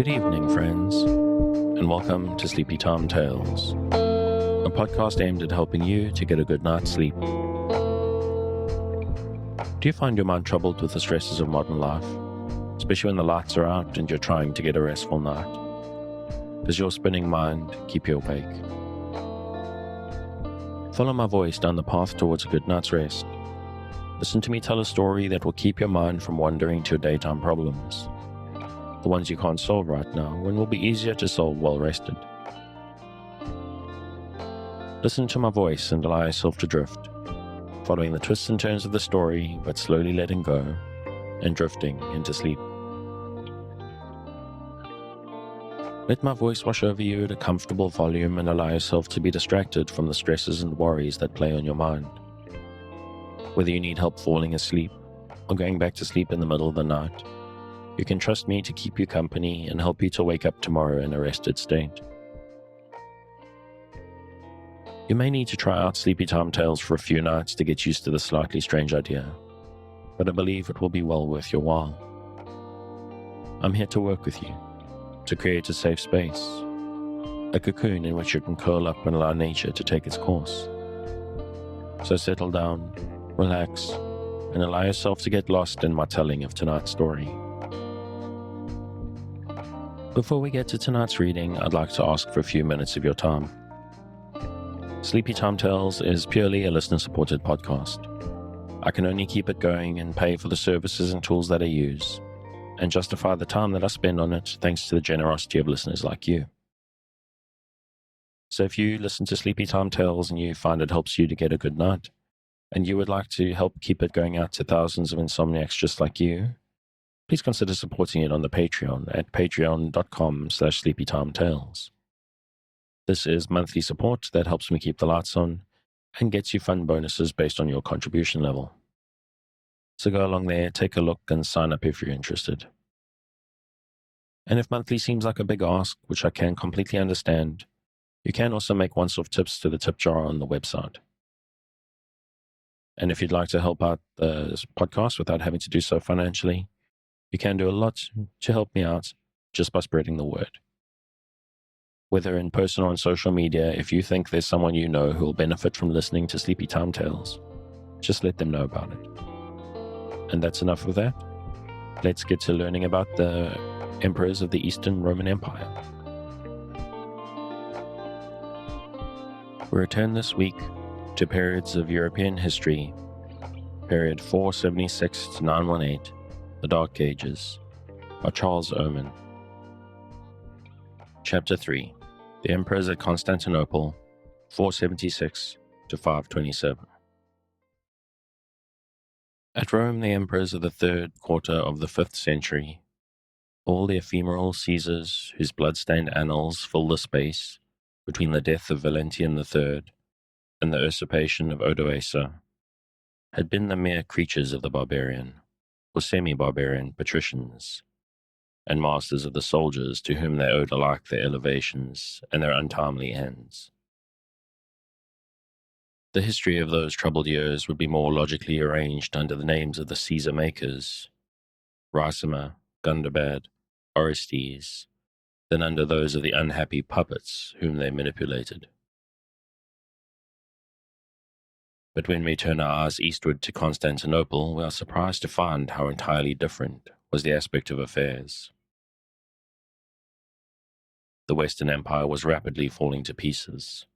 Good evening, friends, and welcome to Sleepy Time Tales, a podcast aimed at helping you to get a good night's sleep. Do you find your mind troubled with the stresses of modern life, especially when the lights are out and you're trying to get a restful night? Does your spinning mind keep you awake? Follow my voice down the path towards a good night's rest. Listen to me tell a story that will keep your mind from wandering to your daytime problems. The ones you can't solve right now and will be easier to solve while rested. Listen to my voice and allow yourself to drift, following the twists and turns of the story, but slowly letting go and drifting into sleep. Let my voice wash over you at a comfortable volume and allow yourself to be distracted from the stresses and worries that play on your mind. Whether you need help falling asleep or going back to sleep in the middle of the night, you can trust me to keep you company and help you to wake up tomorrow in a rested state. You may need to try out Sleepy Time Tales for a few nights to get used to this slightly strange idea, but I believe it will be well worth your while. I'm here to work with you, to create a safe space, a cocoon in which you can curl up and allow nature to take its course. So settle down, relax, and allow yourself to get lost in my telling of tonight's story. Before we get to tonight's reading, I'd like to ask for a few minutes of your time. Sleepy Time Tales is purely a listener-supported podcast. I can only keep it going and pay for the services and tools that I use, and justify the time that I spend on it thanks to the generosity of listeners like you. So if you listen to Sleepy Time Tales and you find it helps you to get a good night, and you would like to help keep it going out to thousands of insomniacs just like you, please consider supporting it on the Patreon at patreon.com/sleepytimetales. This is monthly support that helps me keep the lights on and gets you fun bonuses based on your contribution level. So go along there, take a look, and sign up if you're interested. And if monthly seems like a big ask, which I can completely understand, you can also make once-off tips to the tip jar on the website. And if you'd like to help out the podcast without having to do so financially, you can do a lot to help me out just by spreading the word. Whether in person or on social media, if you think there's someone you know who will benefit from listening to Sleepy Time Tales, just let them know about it. And that's enough of that. Let's get to learning about the emperors of the Eastern Roman Empire. We return this week to periods of European history, period 476 to 918, The Dark Ages, by Charles Oman. Chapter 3. The Emperors at Constantinople, 476 to 527. At Rome, the emperors of the third quarter of the 5th century, all the ephemeral Caesars whose blood-stained annals fill the space between the death of Valentinian III and the usurpation of Odoacer, had been the mere creatures of the barbarian, or semi-barbarian patricians, and masters of the soldiers to whom they owed alike their elevations and their untimely ends. The history of those troubled years would be more logically arranged under the names of the Caesar makers, Ricimer, Gundobad, Orestes, than under those of the unhappy puppets whom they manipulated. But when we turn our eyes eastward to Constantinople, we are surprised to find how entirely different was the aspect of affairs. The Western Empire was rapidly falling to pieces,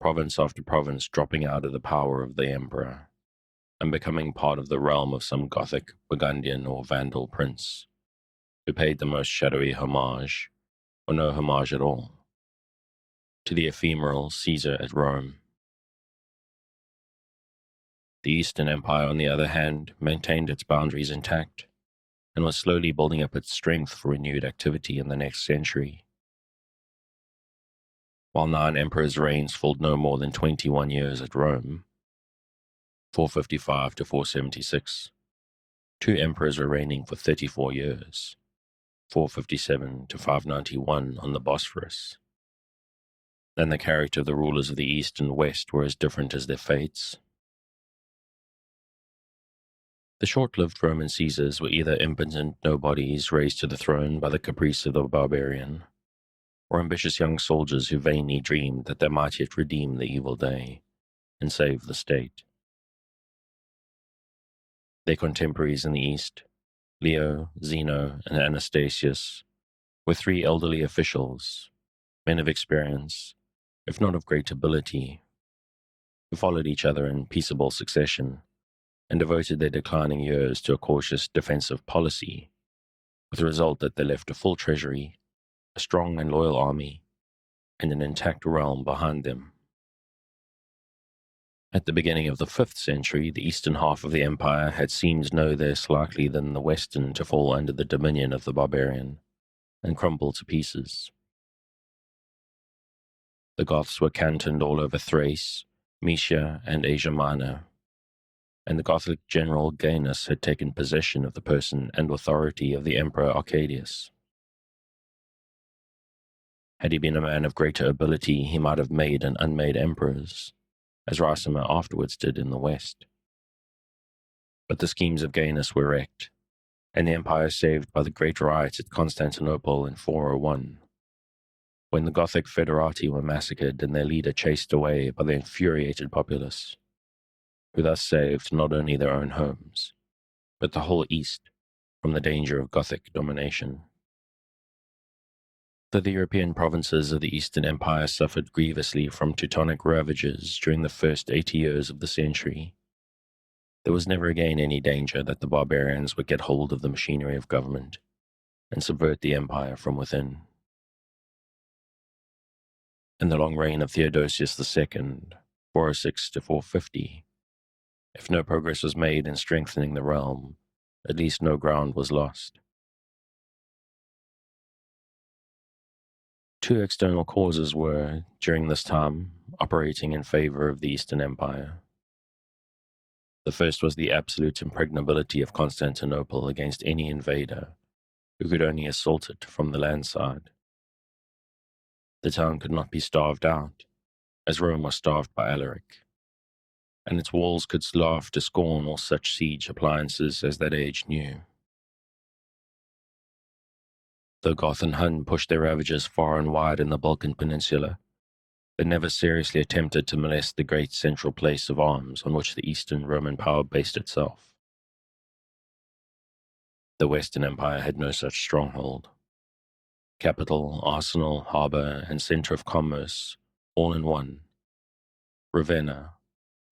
province after province dropping out of the power of the emperor, and becoming part of the realm of some Gothic, Burgundian, or Vandal prince, who paid the most shadowy homage, or no homage at all, to the ephemeral Caesar at Rome. The Eastern Empire, on the other hand, maintained its boundaries intact, and was slowly building up its strength for renewed activity in the next century. While 9 emperors' reigns filled no more than 21 years at Rome, 455 to 476, 2 emperors were reigning for 34 years, 457 to 591 on the Bosphorus. And the character of the rulers of the East and West were as different as their fates. The short-lived Roman Caesars were either impotent nobodies raised to the throne by the caprice of the barbarian, or ambitious young soldiers who vainly dreamed that they might yet redeem the evil day and save the state. Their contemporaries in the East, Leo, Zeno, and Anastasius, were three elderly officials, men of experience, if not of great ability, who followed each other in peaceable succession and devoted their declining years to a cautious defensive policy, with the result that they left a full treasury, a strong and loyal army, and an intact realm behind them. At the beginning of the 5th century, the eastern half of the empire had seemed no less likely than the western to fall under the dominion of the barbarian and crumble to pieces. The Goths were cantoned all over Thrace, Mysia, and Asia Minor, and the Gothic general Gainas had taken possession of the person and authority of the Emperor Arcadius. Had he been a man of greater ability, he might have made and unmade emperors, as Ricimer afterwards did in the West. But the schemes of Gainas were wrecked, and the empire saved by the great riot at Constantinople in 401, when the Gothic foederati were massacred and their leader chased away by the infuriated populace, who thus saved not only their own homes, but the whole East from the danger of Gothic domination. Though the European provinces of the Eastern Empire suffered grievously from Teutonic ravages during the first 80 years of the century, there was never again any danger that the barbarians would get hold of the machinery of government and subvert the empire from within. In the long reign of Theodosius II, 406 to 450, if no progress was made in strengthening the realm, at least no ground was lost. Two external causes were, during this time, operating in favor of the Eastern Empire. The first was the absolute impregnability of Constantinople against any invader who could only assault it from the land side. The town could not be starved out, as Rome was starved by Alaric, and its walls could laugh to scorn all such siege appliances as that age knew. Though Goth and Hun pushed their ravages far and wide in the Balkan Peninsula, they never seriously attempted to molest the great central place of arms on which the Eastern Roman power based itself. The Western Empire had no such stronghold. Capital, arsenal, harbour, and centre of commerce, all in one. Ravenna,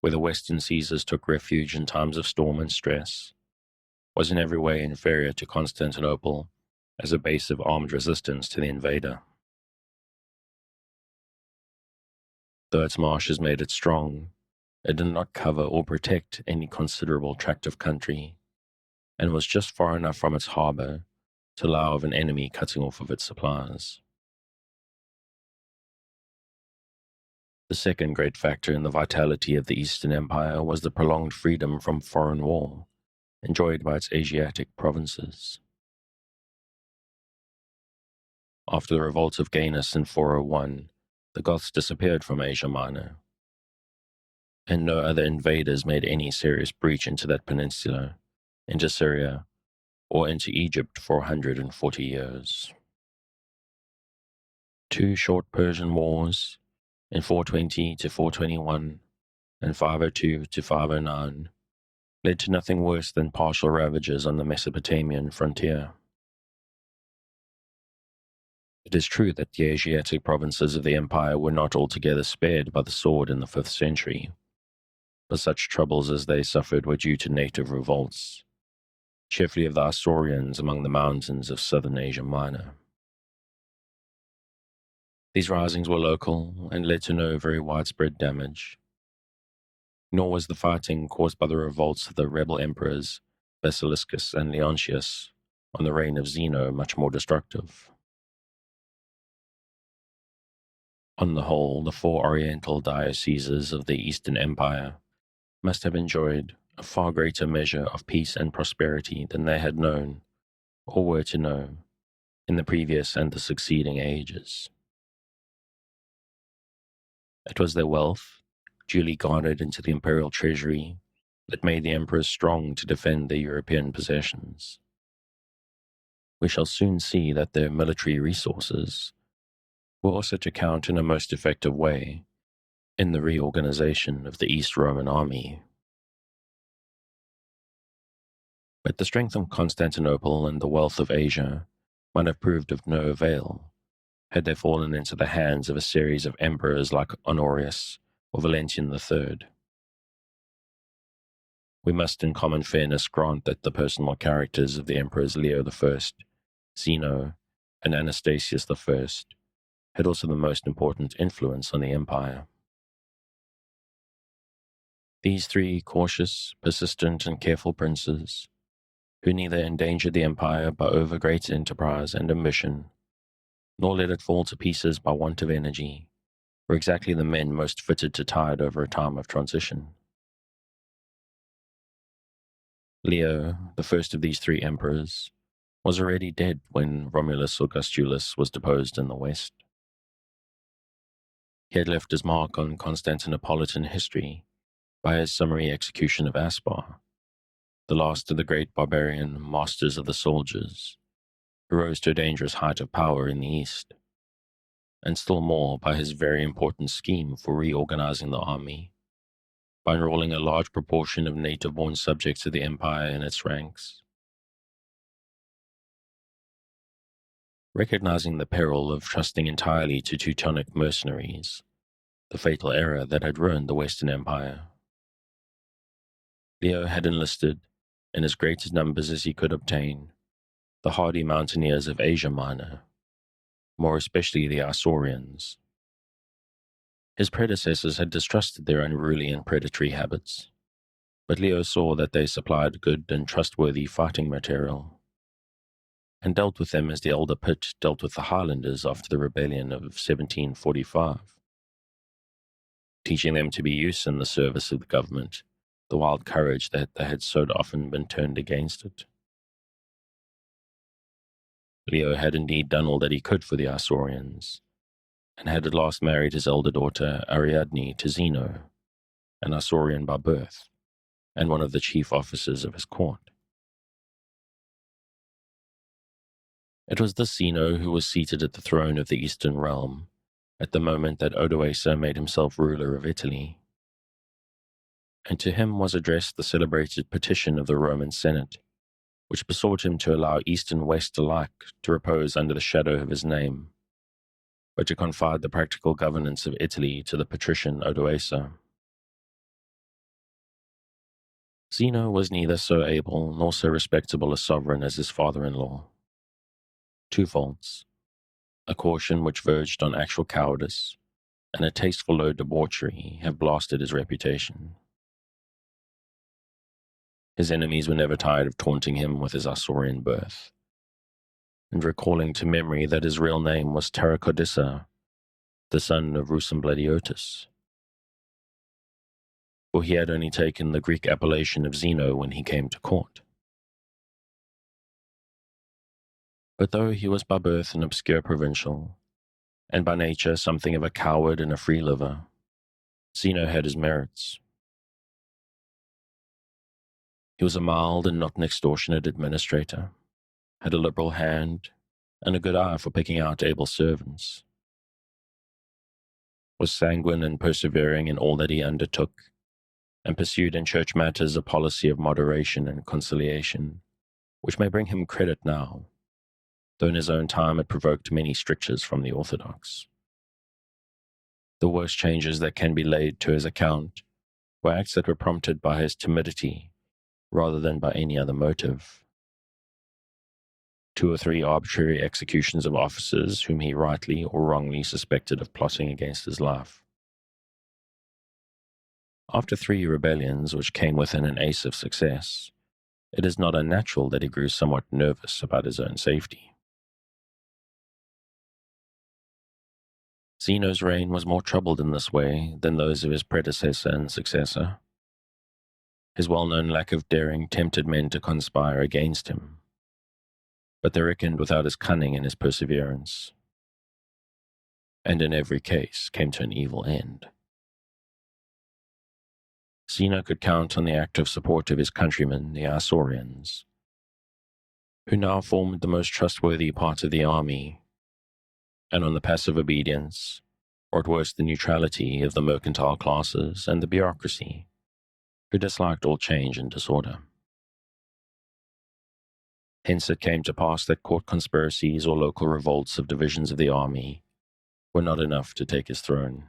where the Western Caesars took refuge in times of storm and stress, was in every way inferior to Constantinople as a base of armed resistance to the invader. Though its marshes made it strong, it did not cover or protect any considerable tract of country, and was just far enough from its harbour to allow of an enemy cutting off of its supplies. The second great factor in the vitality of the Eastern Empire was the prolonged freedom from foreign war, enjoyed by its Asiatic provinces. After the revolt of Gainas in 401, the Goths disappeared from Asia Minor, and no other invaders made any serious breach into that peninsula, into Syria, or into Egypt for 140 years. Two short Persian wars, in 420 to 421 and 502 to 509, led to nothing worse than partial ravages on the Mesopotamian frontier. It is true that the Asiatic provinces of the empire were not altogether spared by the sword in the 5th century, but such troubles as they suffered were due to native revolts, chiefly of the Isaurians among the mountains of southern Asia Minor. These risings were local and led to no very widespread damage, nor was the fighting caused by the revolts of the rebel emperors Basiliscus and Leontius on the reign of Zeno much more destructive. On the whole, the four oriental dioceses of the Eastern Empire must have enjoyed a far greater measure of peace and prosperity than they had known, or were to know, in the previous and the succeeding ages. It was their wealth, duly garnered into the imperial treasury, that made the emperors strong to defend their European possessions. We shall soon see that their military resources were also to count in a most effective way in the reorganization of the East Roman army. But the strength of Constantinople and the wealth of Asia might have proved of no avail had they fallen into the hands of a series of emperors like Honorius or Valentinian III. We must in common fairness grant that the personal characters of the emperors Leo I, Zeno, and Anastasius I had also the most important influence on the empire. These three cautious, persistent, and careful princes, who neither endangered the empire by over-great enterprise and ambition, nor let it fall to pieces by want of energy, were exactly the men most fitted to tide over a time of transition. Leo, the first of these three emperors, was already dead when Romulus Augustulus was deposed in the west. He had left his mark on Constantinopolitan history by his summary execution of Aspar, the last of the great barbarian masters of the soldiers, who rose to a dangerous height of power in the east, and still more by his very important scheme for reorganizing the army, by enrolling a large proportion of native-born subjects of the empire in its ranks. Recognizing the peril of trusting entirely to Teutonic mercenaries, the fatal error that had ruined the Western Empire, Leo had enlisted, in as great numbers as he could obtain, the hardy mountaineers of Asia Minor, more especially the Isaurians. His predecessors had distrusted their unruly and predatory habits, but Leo saw that they supplied good and trustworthy fighting material, and dealt with them as the elder Pitt dealt with the Highlanders after the rebellion of 1745, teaching them to be used in the service of the government, the wild courage that they had so often been turned against it. Leo had indeed done all that he could for the Isaurians, and had at last married his elder daughter Ariadne to Zeno, an Isaurian by birth, and one of the chief officers of his court. It was this Zeno who was seated at the throne of the Eastern realm at the moment that Odoacer made himself ruler of Italy, and to him was addressed the celebrated petition of the Roman Senate, which besought him to allow East and West alike to repose under the shadow of his name, but to confide the practical governance of Italy to the patrician Odoacer. Zeno was neither so able nor so respectable a sovereign as his father-in-law. Two faults, a caution which verged on actual cowardice, and a taste for low debauchery have blasted his reputation. His enemies were never tired of taunting him with his Isaurian birth, and recalling to memory that his real name was Tarraconissa, the son of Rusambladiotus, for he had only taken the Greek appellation of Zeno when he came to court. But though he was by birth an obscure provincial, and by nature something of a coward and a free liver, Zeno had his merits. He was a mild and not an extortionate administrator, had a liberal hand, and a good eye for picking out able servants, was sanguine and persevering in all that he undertook, and pursued in church matters a policy of moderation and conciliation, which may bring him credit now, though in his own time it provoked many strictures from the orthodox. The worst changes that can be laid to his account were acts that were prompted by his timidity rather than by any other motive. 2 or 3 arbitrary executions of officers whom he rightly or wrongly suspected of plotting against his life. After 3 rebellions which came within an ace of success, it is not unnatural that he grew somewhat nervous about his own safety. Zeno's reign was more troubled in this way than those of his predecessor and successor. His well-known lack of daring tempted men to conspire against him, but they reckoned without his cunning and his perseverance, and in every case came to an evil end. Zeno could count on the active support of his countrymen, the Isaurians, who now formed the most trustworthy part of the army, and on the passive obedience, or at worst the neutrality, of the mercantile classes and the bureaucracy, who disliked all change and disorder. Hence it came to pass that court conspiracies or local revolts of divisions of the army were not enough to take his throne.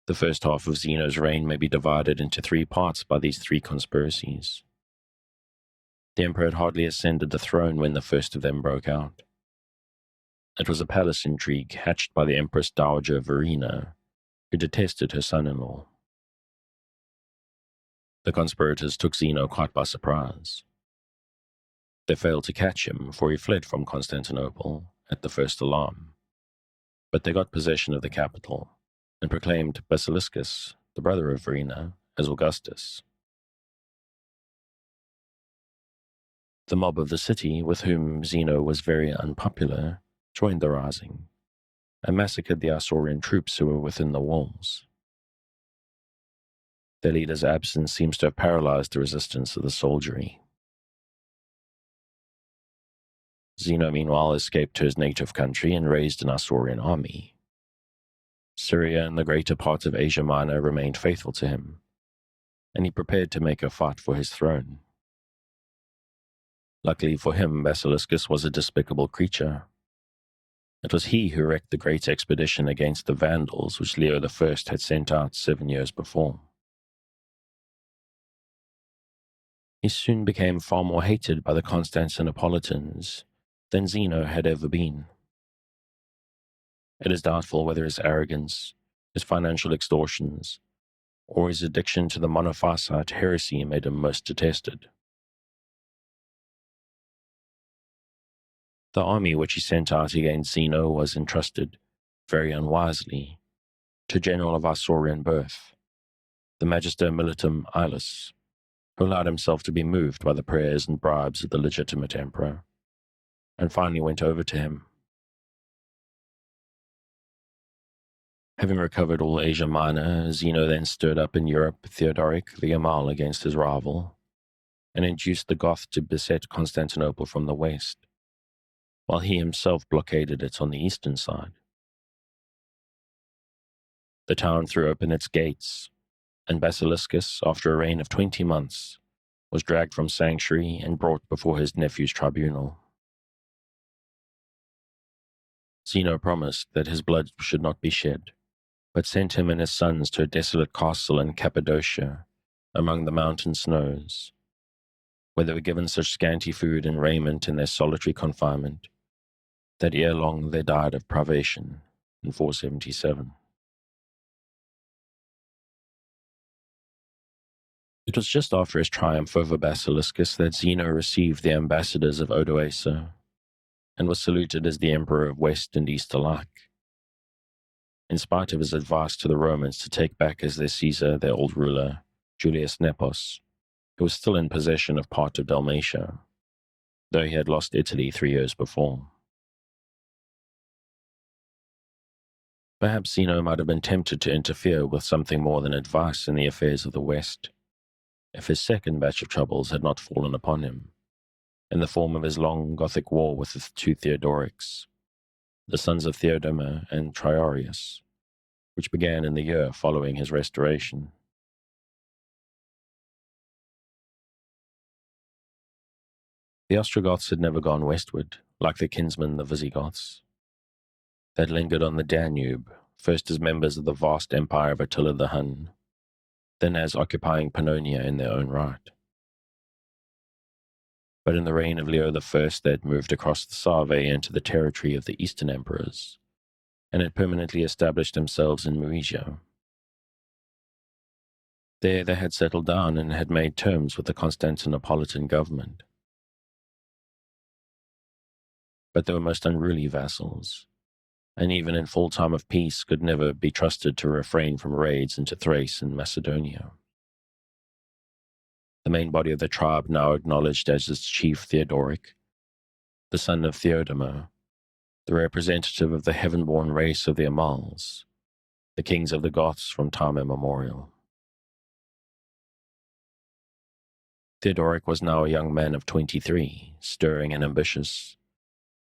The first half of Zeno's reign may be divided into three parts by these three conspiracies. The emperor had hardly ascended the throne when the first of them broke out. It was a palace intrigue hatched by the Empress Dowager Verena, who detested her son-in-law. The conspirators took Zeno quite by surprise. They failed to catch him, for he fled from Constantinople at the first alarm. But they got possession of the capital and proclaimed Basiliscus, the brother of Verena, as Augustus. The mob of the city, with whom Zeno was very unpopular, joined the rising and massacred the Isaurian troops who were within the walls. Their leader's absence seems to have paralyzed the resistance of the soldiery. Zeno, meanwhile, escaped to his native country and raised an Isaurian army. Syria and the greater part of Asia Minor remained faithful to him, and he prepared to make a fight for his throne. Luckily for him, Basiliscus was a despicable creature. It was he who wrecked the great expedition against the Vandals which Leo I had sent out 7 years before. He soon became far more hated by the Constantinopolitans than Zeno had ever been. It is doubtful whether his arrogance, his financial extortions, or his addiction to the Monophysite heresy made him most detested. The army which he sent out against Zeno was entrusted, very unwisely, to a general of Isaurian birth, the Magister Militum Ilus, who allowed himself to be moved by the prayers and bribes of the legitimate emperor, and finally went over to him. Having recovered all Asia Minor, Zeno then stirred up in Europe Theodoric the Amal against his rival, and induced the Goth to beset Constantinople from the west, while he himself blockaded it on the eastern side. The town threw open its gates, and Basiliscus, after a reign of 20 months, was dragged from sanctuary and brought before his nephew's tribunal. Zeno promised that his blood should not be shed, but sent him and his sons to a desolate castle in Cappadocia, among the mountain snows, where they were given such scanty food and raiment in their solitary confinement, that ere long they died of privation in 477. It was just after his triumph over Basiliscus that Zeno received the ambassadors of Odoacer, and was saluted as the emperor of West and East alike. In spite of his advice to the Romans to take back as their Caesar their old ruler, Julius Nepos, who was still in possession of part of Dalmatia, though he had lost Italy 3 years before. Perhaps Zeno might have been tempted to interfere with something more than advice in the affairs of the West, if his second batch of troubles had not fallen upon him, in the form of his long Gothic war with the two Theodorics, the sons of Theodema and Triarius, which began in the year following his restoration. The Ostrogoths had never gone westward, like their kinsmen the Visigoths. They had lingered on the Danube, first as members of the vast empire of Attila the Hun, then as occupying Pannonia in their own right. But in the reign of Leo I, they had moved across the Save into the territory of the Eastern emperors, and had permanently established themselves in Moesia. There they had settled down and had made terms with the Constantinopolitan government. But they were most unruly vassals, and even in full time of peace could never be trusted to refrain from raids into Thrace and Macedonia. The main body of the tribe now acknowledged as its chief Theodoric, the son of Theodema, the representative of the heaven-born race of the Amals, the kings of the Goths from time immemorial. Theodoric was now a young man of 23, stirring and ambitious,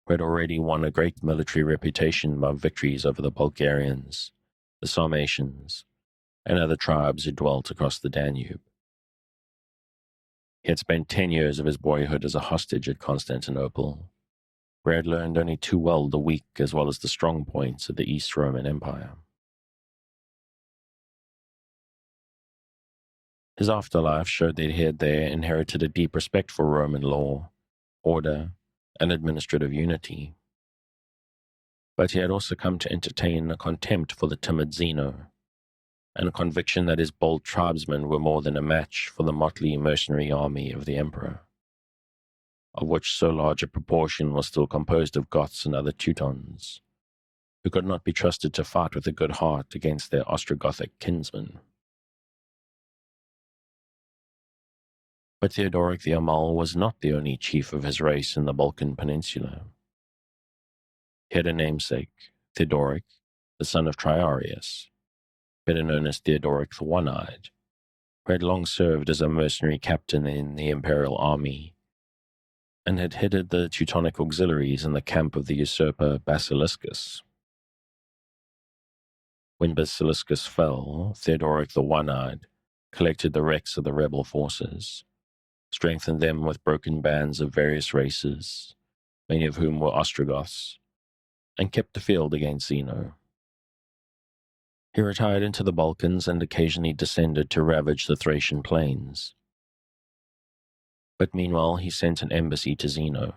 who had already won a great military reputation by victories over the Bulgarians, the Sarmatians, and other tribes who dwelt across the Danube. He had spent 10 years of his boyhood as a hostage at Constantinople, where he had learned only too well the weak as well as the strong points of the East Roman Empire. His afterlife showed that he had there inherited a deep respect for Roman law, order, and administrative unity. But he had also come to entertain a contempt for the timid Zeno, and a conviction that his bold tribesmen were more than a match for the motley mercenary army of the emperor, of which so large a proportion was still composed of Goths and other Teutons, who could not be trusted to fight with a good heart against their Ostrogothic kinsmen. But Theodoric the Amal was not the only chief of his race in the Balkan Peninsula. He had a namesake, Theodoric, the son of Triarius, better known as Theodoric the One-Eyed, who had long served as a mercenary captain in the imperial army and had headed the Teutonic auxiliaries in the camp of the usurper Basiliscus. When Basiliscus fell, Theodoric the One-Eyed collected the wrecks of the rebel forces, strengthened them with broken bands of various races, many of whom were Ostrogoths, and kept the field against Zeno. He retired into the Balkans and occasionally descended to ravage the Thracian plains. But meanwhile he sent an embassy to Zeno,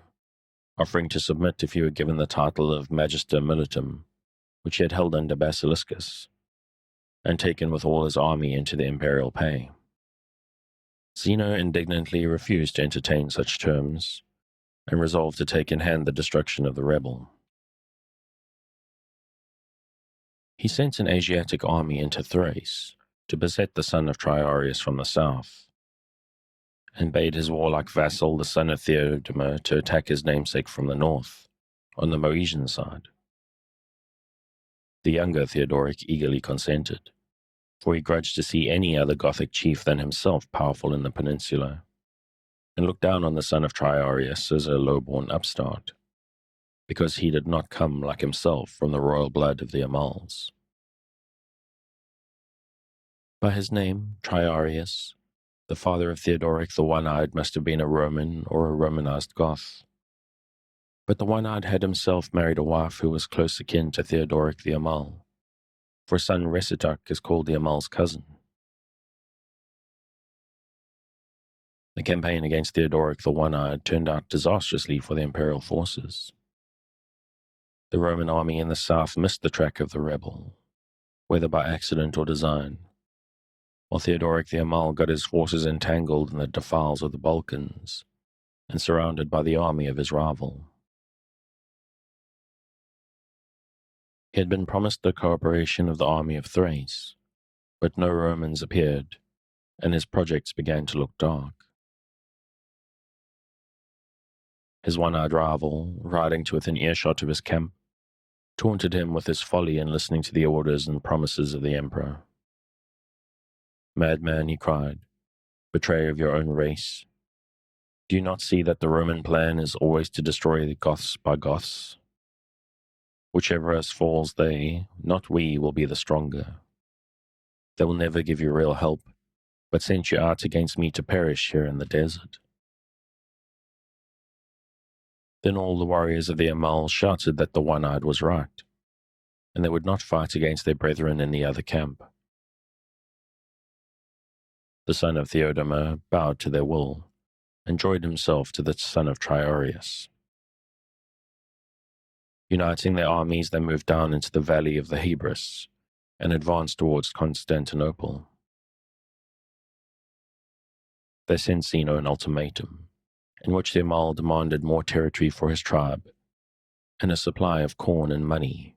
offering to submit if he were given the title of Magister Militum, which he had held under Basiliscus, and taken with all his army into the imperial pay. Zeno indignantly refused to entertain such terms, and resolved to take in hand the destruction of the rebel. He sent an Asiatic army into Thrace to beset the son of Triarius from the south, and bade his warlike vassal, the son of Theodamer, to attack his namesake from the north, on the Moesian side. The younger Theodoric eagerly consented, for he grudged to see any other Gothic chief than himself powerful in the peninsula, and looked down on the son of Triarius as a low-born upstart, because he did not come like himself from the royal blood of the Amals. By his name, Triarius, the father of Theodoric the One-Eyed must have been a Roman or a Romanized Goth. But the One-Eyed had himself married a wife who was close akin to Theodoric the Amal, for his son Resitak is called the Amal's cousin. The campaign against Theodoric the One-Eyed turned out disastrously for the imperial forces. The Roman army in the south missed the track of the rebel, whether by accident or design, while Theodoric the Amal got his forces entangled in the defiles of the Balkans and surrounded by the army of his rival. He had been promised the cooperation of the army of Thrace, but no Romans appeared, and his projects began to look dark. His one-eyed rival, riding to within earshot of his camp, taunted him with his folly in listening to the orders and promises of the emperor. "Madman," he cried, "betrayer of your own race, do you not see that the Roman plan is always to destroy the Goths by Goths? Whichever of us falls, they, not we, will be the stronger. They will never give you real help, but sent you out against me to perish here in the desert." Then all the warriors of the Amal shouted that the One-Eyed was right, and they would not fight against their brethren in the other camp. The son of Theodamer bowed to their will, and joined himself to the son of Triarius. Uniting their armies, they moved down into the valley of the Hebrus, and advanced towards Constantinople. They sent Zeno an ultimatum, in which the Amal demanded more territory for his tribe, and a supply of corn and money,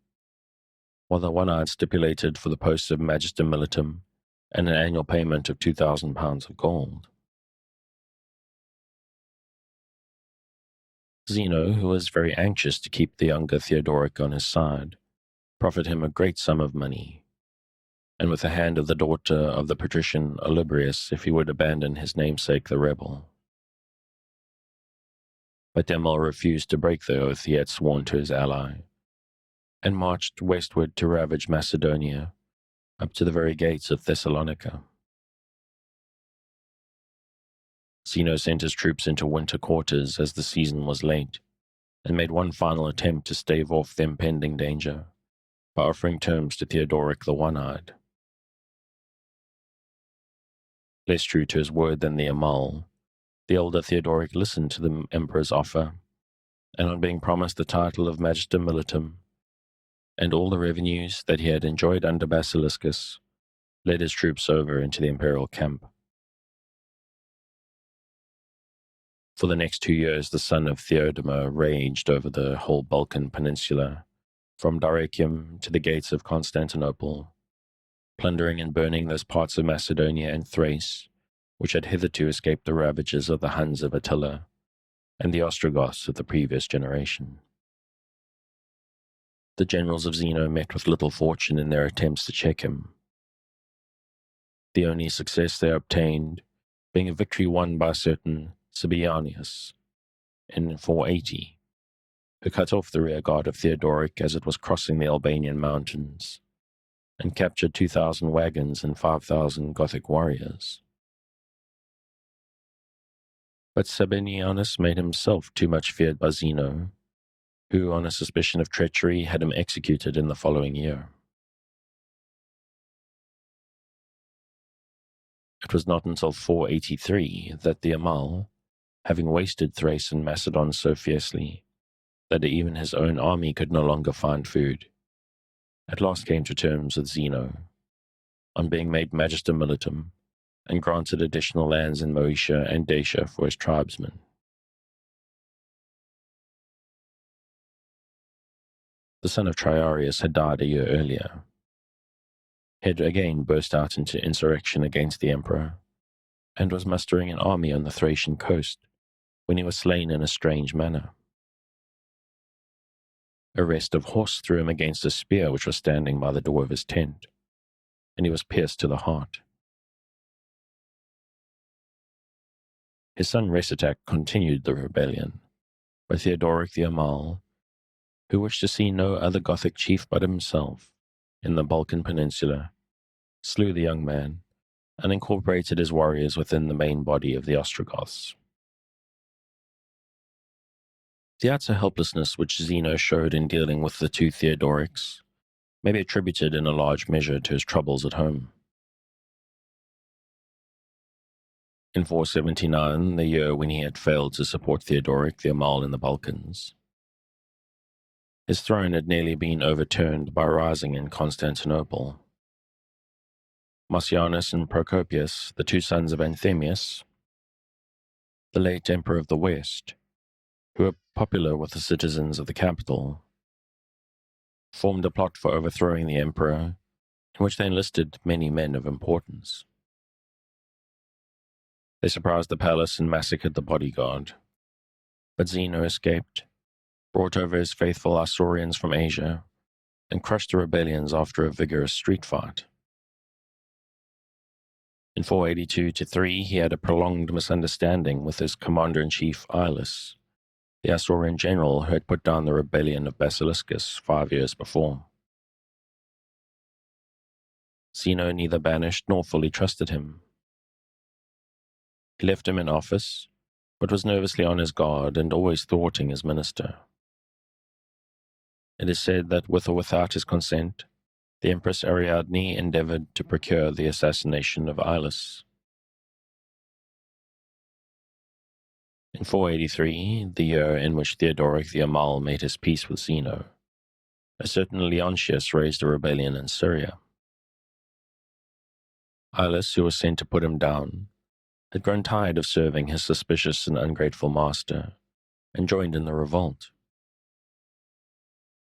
while the One-Eyed stipulated for the post of Magister Militum and an annual payment of 2,000 pounds of gold. Zeno, who was very anxious to keep the younger Theodoric on his side, proffered him a great sum of money, and with the hand of the daughter of the patrician Olybrius if he would abandon his namesake the rebel. But Demel refused to break the oath he had sworn to his ally, and marched westward to ravage Macedonia, up to the very gates of Thessalonica. Zeno sent his troops into winter quarters as the season was late, and made one final attempt to stave off the impending danger by offering terms to Theodoric the One-Eyed. Less true to his word than the Amal, the older Theodoric listened to the emperor's offer, and on being promised the title of Magister Militum and all the revenues that he had enjoyed under Basiliscus, led his troops over into the imperial camp. For the next 2 years, the son of Theodema raged over the whole Balkan peninsula, from Dyrrhachium to the gates of Constantinople, plundering and burning those parts of Macedonia and Thrace which had hitherto escaped the ravages of the Huns of Attila and the Ostrogoths of the previous generation. The generals of Zeno met with little fortune in their attempts to check him, the only success they obtained being a victory won by a certain Sabianius in 480, who cut off the rear guard of Theodoric as it was crossing the Albanian mountains, and captured 2,000 wagons and 5,000 Gothic warriors. But Sabinianus made himself too much feared by Zeno, who, on a suspicion of treachery, had him executed in the following year. It was not until 483 that the Amal, having wasted Thrace and Macedon so fiercely that even his own army could no longer find food, at last came to terms with Zeno, on being made Magister Militum, and granted additional lands in Moesia and Dacia for his tribesmen. The son of Triarius had died a year earlier. He had again burst out into insurrection against the emperor, and was mustering an army on the Thracian coast when he was slain in a strange manner. A restive horse threw him against a spear which was standing by the door of his tent, and he was pierced to the heart. His son Resitac continued the rebellion, but Theodoric the Amal, who wished to see no other Gothic chief but himself in the Balkan peninsula, slew the young man and incorporated his warriors within the main body of the Ostrogoths. The utter helplessness which Zeno showed in dealing with the two Theodorics may be attributed in a large measure to his troubles at home. In 479, the year when he had failed to support Theodoric the Amal in the Balkans, his throne had nearly been overturned by a rising in Constantinople. Marcianus and Procopius, the two sons of Anthemius, the late emperor of the West, who were popular with the citizens of the capital, formed a plot for overthrowing the emperor, in which they enlisted many men of importance. They surprised the palace and massacred the bodyguard, but Zeno escaped, brought over his faithful Isaurians from Asia, and crushed the rebellions after a vigorous street fight. In 482-3, he had a prolonged misunderstanding with his commander-in-chief Ilus, the Isaurian general who had put down the rebellion of Basiliscus 5 years before. Zeno neither banished nor fully trusted him. He left him in office, but was nervously on his guard and always thwarting his minister. It is said that with or without his consent, the Empress Ariadne endeavored to procure the assassination of Ilus. In 483, the year in which Theodoric the Amal made his peace with Zeno, a certain Leontius raised a rebellion in Syria. Ilus, who was sent to put him down, had grown tired of serving his suspicious and ungrateful master, and joined in the revolt.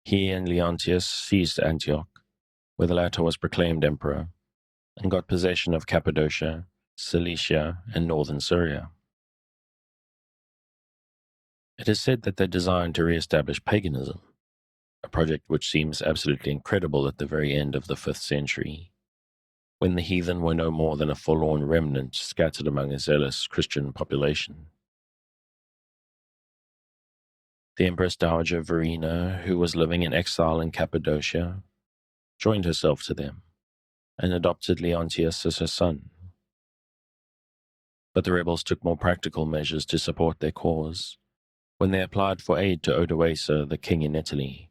He and Leontius seized Antioch, where the latter was proclaimed emperor, and got possession of Cappadocia, Cilicia, and northern Syria. It is said that they designed to re-establish paganism, a project which seems absolutely incredible at the very end of the 5th century, when the heathen were no more than a forlorn remnant scattered among a zealous Christian population. The Empress Dowager Verena, who was living in exile in Cappadocia, joined herself to them and adopted Leontius as her son. But the rebels took more practical measures to support their cause when they applied for aid to Odoacer, the king in Italy,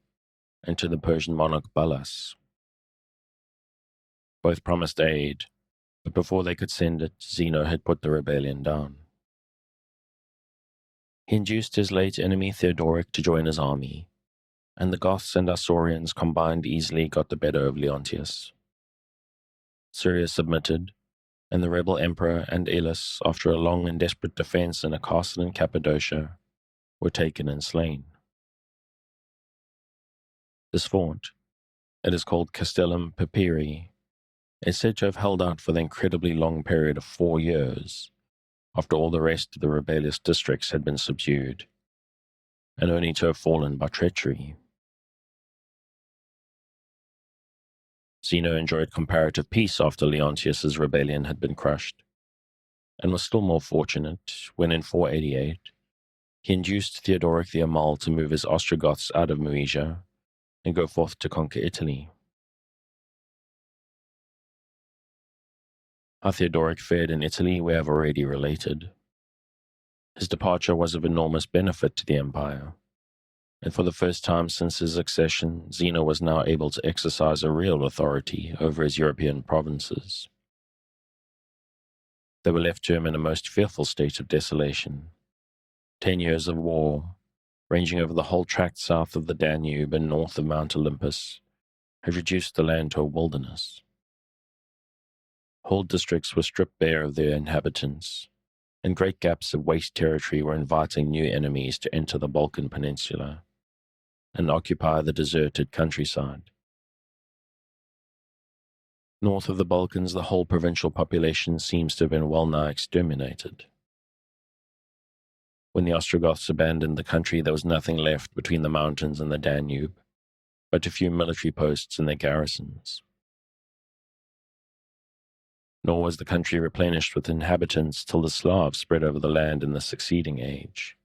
and to the Persian monarch Balas. Both promised aid, but before they could send it, Zeno had put the rebellion down. He induced his late enemy Theodoric to join his army, and the Goths and Isaurians combined easily got the better of Leontius. Syria submitted, and the rebel emperor and Elis, after a long and desperate defense in a castle in Cappadocia, were taken and slain. This fort, it is called Castellum Pepiri, is said to have held out for the incredibly long period of 4 years, after all the rest of the rebellious districts had been subdued, and only to have fallen by treachery. Zeno enjoyed comparative peace after Leontius's rebellion had been crushed, and was still more fortunate when in 488 he induced Theodoric the Amal to move his Ostrogoths out of Moesia and go forth to conquer Italy. How Theodoric fared in Italy we have already related. His departure was of enormous benefit to the empire, and for the first time since his accession, Zeno was now able to exercise a real authority over his European provinces. They were left to him in a most fearful state of desolation. 10 years of war, ranging over the whole tract south of the Danube and north of Mount Olympus, had reduced the land to a wilderness. Whole districts were stripped bare of their inhabitants, and great gaps of waste territory were inviting new enemies to enter the Balkan Peninsula and occupy the deserted countryside. North of the Balkans, the whole provincial population seems to have been well-nigh exterminated. When the Ostrogoths abandoned the country, there was nothing left between the mountains and the Danube, but a few military posts and their garrisons. Nor was the country replenished with inhabitants till the Slavs spread over the land in the succeeding age.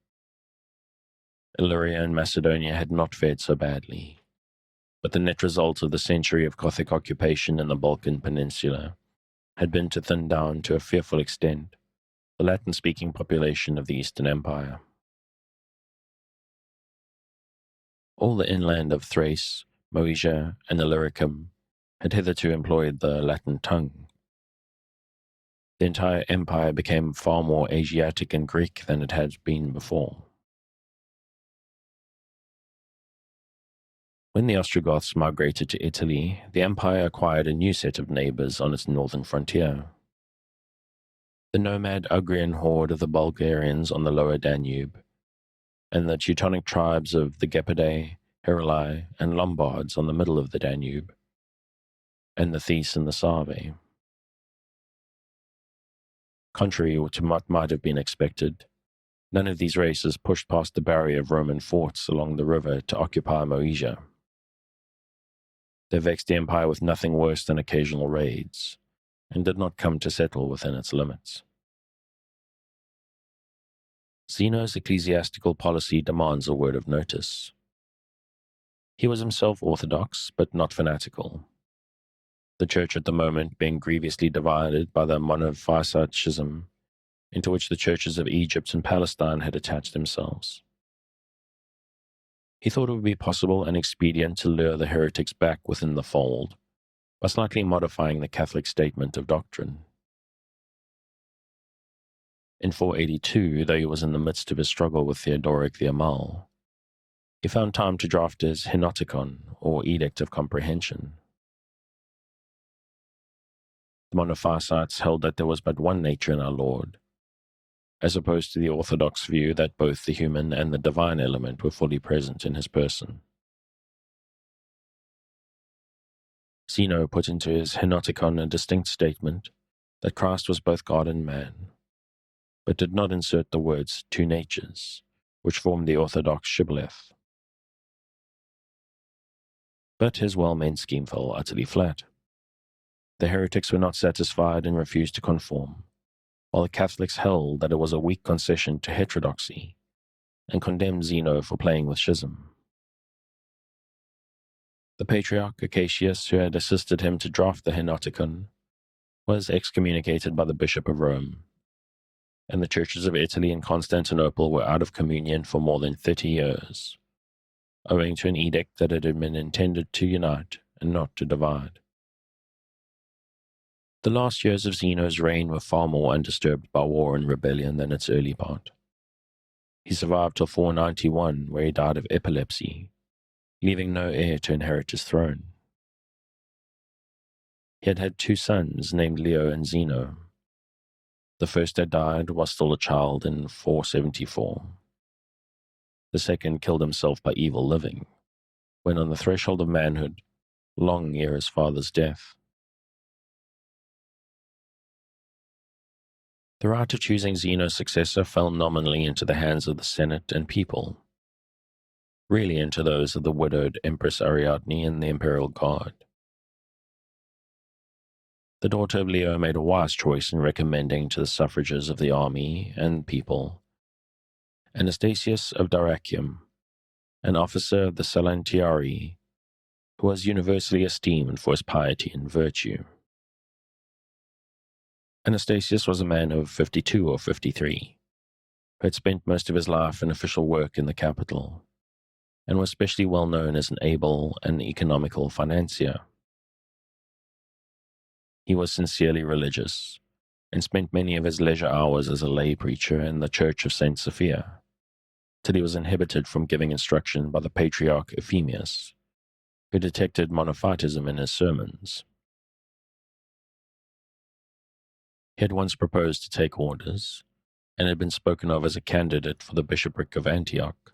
Illyria and Macedonia had not fared so badly, but the net result of the century of Gothic occupation in the Balkan Peninsula had been to thin down to a fearful extent the Latin-speaking population of the Eastern Empire. All the inland of Thrace, Moesia, and Illyricum had hitherto employed the Latin tongue. The entire empire became far more Asiatic and Greek than it had been before. When the Ostrogoths migrated to Italy, the empire acquired a new set of neighbors on its northern frontier. The nomad Ugrian horde of the Bulgarians on the lower Danube, and the Teutonic tribes of the Gepidae, Heruli, and Lombards on the middle of the Danube, and the Theiss and the Save. Contrary to what might have been expected, none of these races pushed past the barrier of Roman forts along the river to occupy Moesia. They vexed the empire with nothing worse than occasional raids, and did not come to settle within its limits. Zeno's ecclesiastical policy demands a word of notice. He was himself orthodox, but not fanatical. The church at the moment being grievously divided by the monophysite schism into which the churches of Egypt and Palestine had attached themselves. He thought it would be possible and expedient to lure the heretics back within the fold by slightly modifying the Catholic statement of doctrine. In 482, though he was in the midst of his struggle with Theodoric the Amal, he found time to draft his Henoticon, or Edict of Comprehension. The monophysites held that there was but one nature in our Lord, as opposed to the orthodox view that both the human and the divine element were fully present in his person. Zeno put into his Henoticon a distinct statement that Christ was both God and man, but did not insert the words two natures, which formed the orthodox shibboleth. But his well-meant scheme fell utterly flat. The heretics were not satisfied and refused to conform, while the Catholics held that it was a weak concession to heterodoxy and condemned Zeno for playing with schism. The patriarch Acacius, who had assisted him to draft the Henoticon, was excommunicated by the Bishop of Rome, and the churches of Italy and Constantinople were out of communion for more than 30 years, owing to an edict that it had been intended to unite and not to divide. The last years of Zeno's reign were far more undisturbed by war and rebellion than its early part. He survived till 491, where he died of epilepsy, leaving no heir to inherit his throne. He had had 2 sons named Leo and Zeno. The first had died while still a child in 474. The second killed himself by evil living, when on the threshold of manhood, long ere his father's death. The right of choosing Zeno's successor fell nominally into the hands of the Senate and people, really into those of the widowed Empress Ariadne and the Imperial Guard. The daughter of Leo made a wise choice in recommending to the suffrages of the army and people Anastasius of Dyrrachium, an officer of the Salentiarii, who was universally esteemed for his piety and virtue. Anastasius was a man of 52 or 53, who had spent most of his life in official work in the capital, and was especially well known as an able and economical financier. He was sincerely religious, and spent many of his leisure hours as a lay preacher in the Church of St. Sophia, till he was inhibited from giving instruction by the Patriarch Euphemius, who detected monophytism in his sermons. He had once proposed to take orders, and had been spoken of as a candidate for the bishopric of Antioch.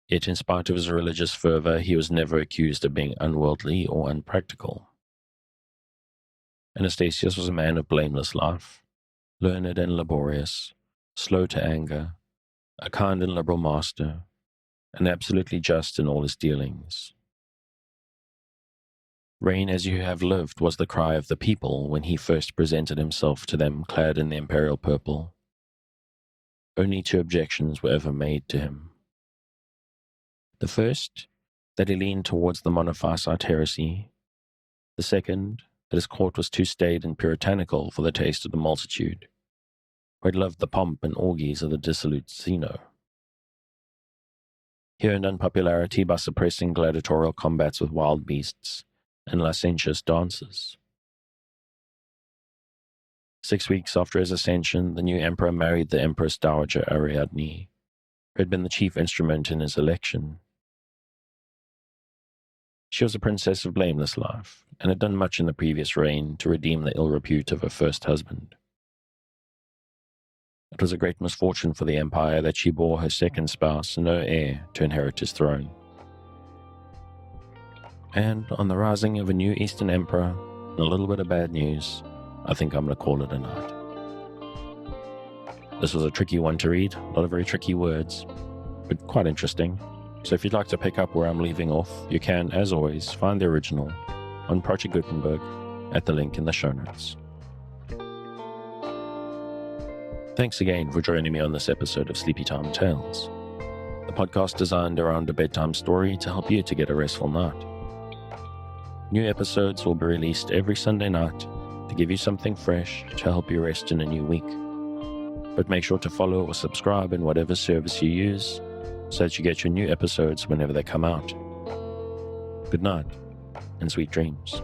Yet in spite of his religious fervor, he was never accused of being unworldly or unpractical. Anastasius was a man of blameless life, learned and laborious, slow to anger, a kind and liberal master, and absolutely just in all his dealings. "Reign as you have lived" was the cry of the people when he first presented himself to them clad in the imperial purple. Only 2 objections were ever made to him. The first, that he leaned towards the Monophysite heresy. The second, that his court was too staid and puritanical for the taste of the multitude, who had loved the pomp and orgies of the dissolute Zeno. He earned unpopularity by suppressing gladiatorial combats with wild beasts and licentious dances. 6 weeks after his ascension, the new emperor married the Empress Dowager Ariadne, who had been the chief instrument in his election. She was a princess of blameless life, and had done much in the previous reign to redeem the ill repute of her first husband. It was a great misfortune for the empire that she bore her second spouse no heir to inherit his throne. And on the rising of a new Eastern emperor, and a little bit of bad news, I think I'm going to call it a night. This was a tricky one to read, a lot of very tricky words, but quite interesting. So if you'd like to pick up where I'm leaving off, you can, as always, find the original on Project Gutenberg at the link in the show notes. Thanks again for joining me on this episode of Sleepytime Tales, the podcast designed around a bedtime story to help you to get a restful night. New episodes will be released every Sunday night to give you something fresh to help you rest in a new week. But make sure to follow or subscribe in whatever service you use so that you get your new episodes whenever they come out. Good night and sweet dreams.